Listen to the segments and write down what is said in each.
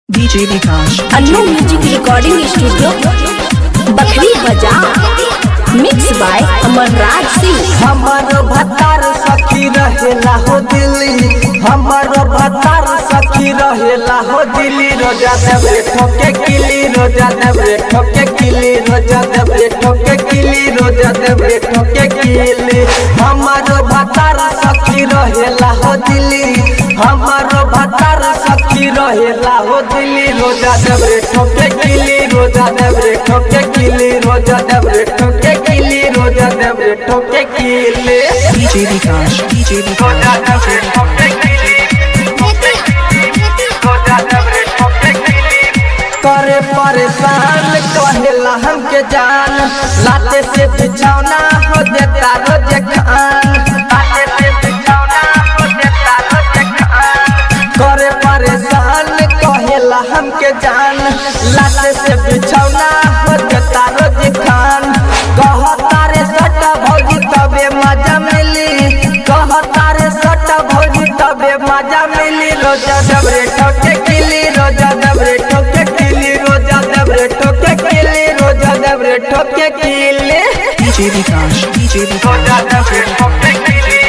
DJ Vikas Annu music recording studio Bakhri Bazar mix by Amar Raj Singh. हमारो भतार सखी रहेला हो दिल्ली, हमारो भतार सखी रहेला हो दिल्ली। रोजा देवरे ठोके किली, रोजा देवरे ठोके किली, रोजा देवरे ठोके किली, रोजा देवरे ठोके किली। हमारो भतार सखी रहेला हो दिल्ली, हमारो भतार सखी रहेला हो दिल्ली। रोजा देवरे ठोके किली, रोजा देवरे ठोके किली, रोजा देवरे ठोके किली, रोजा देवरे ठोके किली। DJ विकास रोजा देवरे ठोके किली, रोजा देवरे ठोके किली। करे परेशान कहेला हमके जान, लाते से बिछौना हो देता रोजे खान, लाते से बिछौना हो देता रोजे खान। करे परेशान कहेला हमके जान, लाते से बिछौना हो देता रोजे खान। कहता रे सटा भौजी तबे मजा मिली, कहता रे सटा भौजी तबे मजा मिली। रोजा देवरे ठोके किली, रोजा देवरे ठोके किली, रोजा देवरे ठोके किली, रोजा देवरे ठोके किली। DJ विकास रोजा देवरे ठोके किली,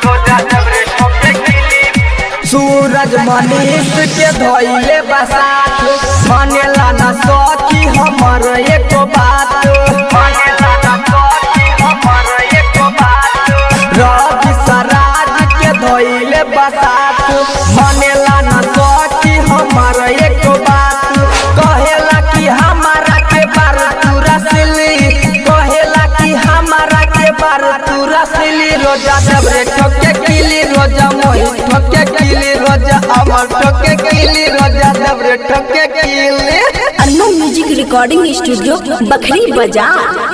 रोजा देवरे ठोके किली। सूरज मनीष के धोइले बसात, मानेला ना सखी हमर एको बात, मानेला ना सखी हमर एको बात। रवि सराज के धोइले बसात, मानेला ना सखी हमर एको बात। कहेला कि हमारा के बार तूरा सिली, कहेला कि हमारा के बार तूरा सिली। रोजा देवरे ठोके किली, रोजा मोहित ठोके किली, रोजा अमर ठोके किली, रोजा देवरे ठोके किली। Annu music recording studio Bakhri बाजार।